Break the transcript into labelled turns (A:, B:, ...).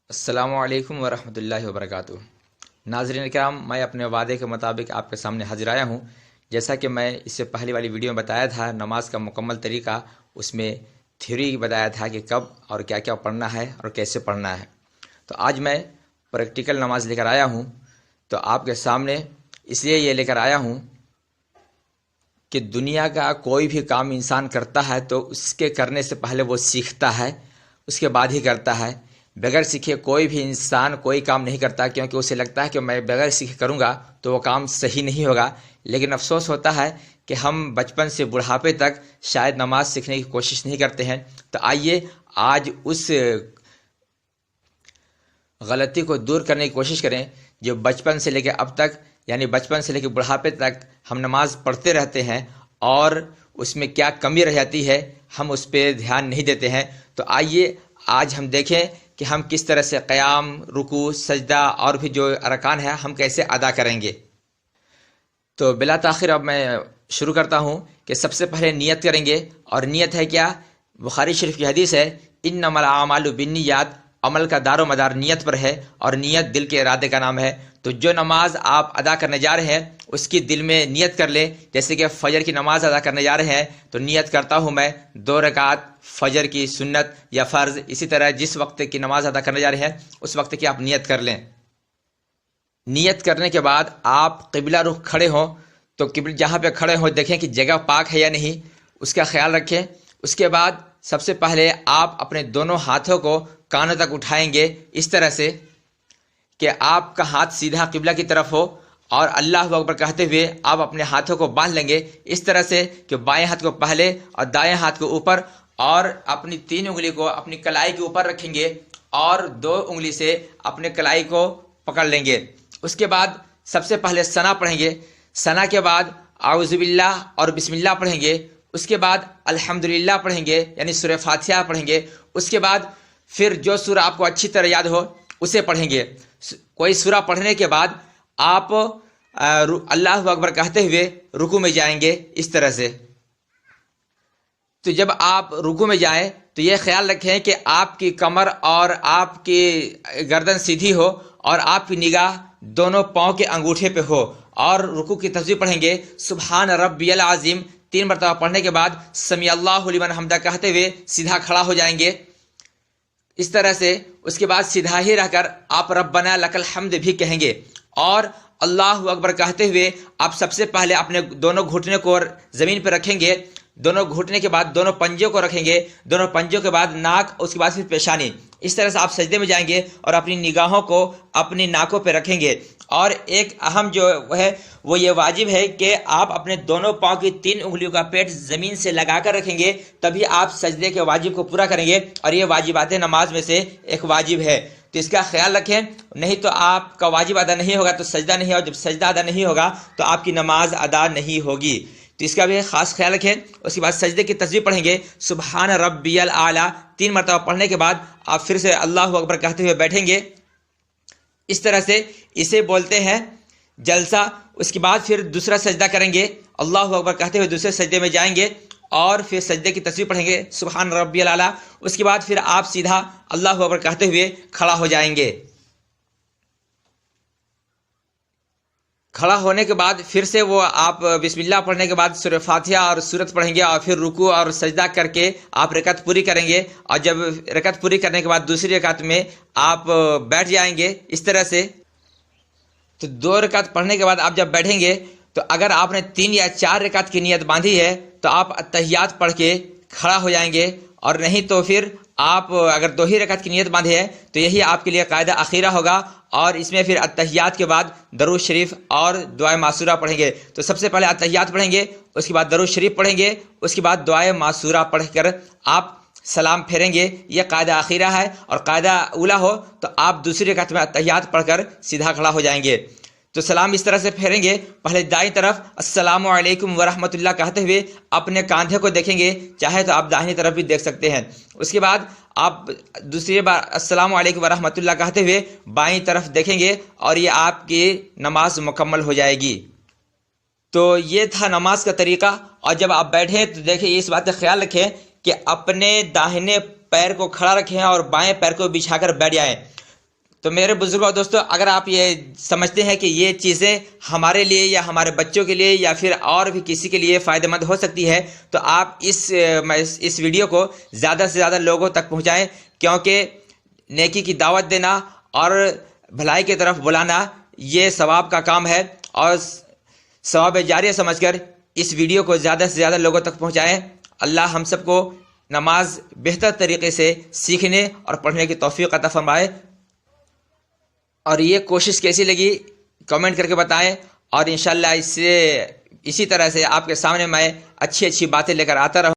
A: السلام علیکم ورحمۃ اللہ وبرکاتہ۔ ناظرین کرام، میں اپنے وعدے کے مطابق آپ کے سامنے حاضر آیا ہوں۔ جیسا کہ میں اس سے پہلی والی ویڈیو میں بتایا تھا، نماز کا مکمل طریقہ، اس میں تھیوری بتایا تھا کہ کب اور کیا کیا پڑھنا ہے اور کیسے پڑھنا ہے۔ تو آج میں پریکٹیکل نماز لے کر آیا ہوں، تو آپ کے سامنے اس لیے یہ لے کر آیا ہوں کہ دنیا کا کوئی بھی کام انسان کرتا ہے تو اس کے کرنے سے پہلے وہ سیکھتا ہے، اس کے بعد ہی کرتا ہے۔ بغیر سیکھے کوئی بھی انسان کوئی کام نہیں کرتا، کیونکہ اسے لگتا ہے کہ میں بغیر سیکھے کروں گا تو وہ کام صحیح نہیں ہوگا۔ لیکن افسوس ہوتا ہے کہ ہم بچپن سے بڑھاپے تک شاید نماز سیکھنے کی کوشش نہیں کرتے ہیں۔ تو آئیے آج اس غلطی کو دور کرنے کی کوشش کریں جو بچپن سے لے کے اب تک، یعنی بچپن سے لے کے بڑھاپے تک ہم نماز پڑھتے رہتے ہیں اور اس میں کیا کمی رہ جاتی ہے ہم اس پہ دھیان نہیں دیتے ہیں۔ تو آئیے آج ہم دیکھیں کہ ہم کس طرح سے قیام، رکوع، سجدہ اور بھی جو ارکان ہیں ہم کیسے ادا کریں گے۔ تو بلا تاخیر اب میں شروع کرتا ہوں کہ سب سے پہلے نیت کریں گے، اور نیت ہے کیا؟ بخاری شریف کی حدیث ہے، انما الاعمال بالنیات، عمل کا دار و مدار نیت پر ہے، اور نیت دل کے ارادے کا نام ہے۔ تو جو نماز آپ ادا کرنے جا رہے ہیں اس کی دل میں نیت کر لیں۔ جیسے کہ فجر کی نماز ادا کرنے جا رہے ہیں تو نیت کرتا ہوں میں 2 رکعت فجر کی سنت یا فرض، اسی طرح جس وقت کی نماز ادا کرنے جا رہے ہیں اس وقت کی آپ نیت کر لیں۔ نیت کرنے کے بعد آپ قبلہ رخ کھڑے ہوں، تو قبلہ جہاں پہ کھڑے ہوں دیکھیں کہ جگہ پاک ہے یا نہیں، اس کا خیال رکھیں۔ اس کے بعد سب سے پہلے آپ اپنے دونوں ہاتھوں کو کانوں تک اٹھائیں گے، اس طرح سے کہ آپ کا ہاتھ سیدھا قبلہ کی طرف ہو، اور اللہ اکبر کہتے ہوئے آپ اپنے ہاتھوں کو باندھ لیں گے اس طرح سے کہ بائیں ہاتھ کو پہلے اور دائیں ہاتھ کو اوپر، اور اپنی 3 انگلی کو اپنی کلائی کے اوپر رکھیں گے اور 2 انگلی سے اپنے کلائی کو پکڑ لیں گے۔ اس کے بعد سب سے پہلے ثنا پڑھیں گے، ثنا کے بعد اعوذ باللہ اور بسم اللہ پڑھیں گے، اس کے بعد الحمدللہ پڑھیں گے یعنی سورہ فاتحہ پڑھیں گے۔ اس کے بعد پھر جو سورہ آپ کو اچھی طرح یاد ہو اسے پڑھیں گے۔ کوئی سورہ پڑھنے کے بعد آپ اللہ اکبر کہتے ہوئے رکوع میں جائیں گے اس طرح سے۔ تو جب آپ رکوع میں جائیں تو یہ خیال رکھیں کہ آپ کی کمر اور آپ کی گردن سیدھی ہو اور آپ کی نگاہ دونوں پاؤں کے انگوٹھے پہ ہو، اور رکوع کی تسبیح پڑھیں گے سبحان ربی العظیم 3 مرتبہ پڑھنے کے بعد سمیع اللہ لمن حمدہ کہتے ہوئے سیدھا کھڑا ہو جائیں گے اس طرح سے۔ اس کے بعد سیدھا ہی رہ کر آپ ربنا لک الحمد بھی کہیں گے، اور اللہ اکبر کہتے ہوئے آپ سب سے پہلے اپنے دونوں گھٹنے کو زمین پہ رکھیں گے، دونوں گھٹنے کے بعد دونوں پنجوں کو رکھیں گے، دونوں پنجوں کے بعد ناک، اس کے بعد پھر پیشانی۔ اس طرح سے آپ سجدے میں جائیں گے اور اپنی نگاہوں کو اپنی ناکوں پہ رکھیں گے۔ اور ایک اہم جو ہے وہ یہ واجب ہے کہ آپ اپنے دونوں پاؤں کی 3 انگلیوں کا پیٹ زمین سے لگا کر رکھیں گے، تبھی آپ سجدے کے واجب کو پورا کریں گے، اور یہ واجبات نماز میں سے ایک واجب ہے۔ تو اس کا خیال رکھیں، نہیں تو آپ کا واجب ادا نہیں ہوگا تو سجدہ نہیں ہوگا، جب سجدہ ادا نہیں ہوگا تو آپ کی نماز ادا نہیں ہوگی، تو اس کا بھی خاص خیال رکھیں۔ اس کے بعد سجدے کی تسبیح پڑھیں گے سبحان ربی الاعلی 3 مرتبہ پڑھنے کے بعد آپ پھر سے اللہ اکبر کہتے ہوئے بیٹھیں گے اس طرح سے، اسے بولتے ہیں جلسہ۔ اس کے بعد پھر دوسرا سجدہ کریں گے، اللہ اکبر کہتے ہوئے دوسرے سجدے میں جائیں گے اور پھر سجدے کی تسبیح پڑھیں گے سبحان ربی الاعلی۔ اس کے بعد پھر آپ سیدھا اللہ اکبر کہتے ہوئے کھڑا ہو جائیں گے۔ کھڑا ہونے کے بعد پھر سے وہ آپ بسم اللہ پڑھنے کے بعد سورہ فاتحہ اور سورت پڑھیں گے، اور پھر رکوع اور سجدہ کر کے آپ رکعت پوری کریں گے، اور جب رکعت پوری کرنے کے بعد دوسری رکعت میں آپ بیٹھ جائیں گے اس طرح سے۔ تو 2 رکعت پڑھنے کے بعد آپ جب بیٹھیں گے تو اگر آپ نے 3 یا 4 رکعت کی نیت باندھی ہے تو آپ التحیات پڑھ کے کھڑا ہو جائیں گے، اور نہیں تو پھر آپ اگر 2 ہی رکعت کی نیت باندھی ہے تو یہی آپ کے لیے قاعدہ اخیرہ ہوگا، اور اس میں پھر التحیات کے بعد درود شریف اور دعائے معصورہ پڑھیں گے۔ تو سب سے پہلے التحیات پڑھیں گے، اس کے بعد درود شریف پڑھیں گے، اس کے بعد دعائے معصورہ پڑھ کر آپ سلام پھیریں گے۔ یہ قاعدہ اخیرہ ہے، اور قاعدہ اولا ہو تو آپ دوسری رکعت میں التحیات پڑھ کر سیدھا کھڑا ہو جائیں گے۔ تو سلام اس طرح سے پھیریں گے، پہلے دائیں طرف السلام علیکم ورحمۃ اللہ کہتے ہوئے اپنے کاندھے کو دیکھیں گے، چاہے تو آپ داہنی طرف بھی دیکھ سکتے ہیں۔ اس کے بعد آپ دوسری بار السلام علیکم ورحمۃ اللہ کہتے ہوئے بائیں طرف دیکھیں گے، اور یہ آپ کی نماز مکمل ہو جائے گی۔ تو یہ تھا نماز کا طریقہ۔ اور جب آپ بیٹھیں تو دیکھیں، اس بات کا خیال رکھیں کہ اپنے داہنے پیر کو کھڑا رکھیں اور بائیں پیر کو بچھا کر بیٹھ جائیں۔ تو میرے بزرگوں دوستوں، اگر آپ یہ سمجھتے ہیں کہ یہ چیزیں ہمارے لیے یا ہمارے بچوں کے لیے یا پھر اور بھی کسی کے لیے فائدہ مند ہو سکتی ہے، تو آپ اس ویڈیو کو زیادہ سے زیادہ لوگوں تک پہنچائیں، کیونکہ نیکی کی دعوت دینا اور بھلائی کی طرف بلانا یہ ثواب کا کام ہے، اور ثواب جاریہ سمجھ کر اس ویڈیو کو زیادہ سے زیادہ لوگوں تک پہنچائیں۔ اللہ ہم سب کو نماز بہتر طریقے سے سیکھنے اور پڑھنے کی توفیق عطا فرمائے۔ اور یہ کوشش کیسی لگی کمنٹ کر کے بتائیں، اور انشاءاللہ اسی طرح سے آپ کے سامنے میں اچھی باتیں لے کر آتا رہوں۔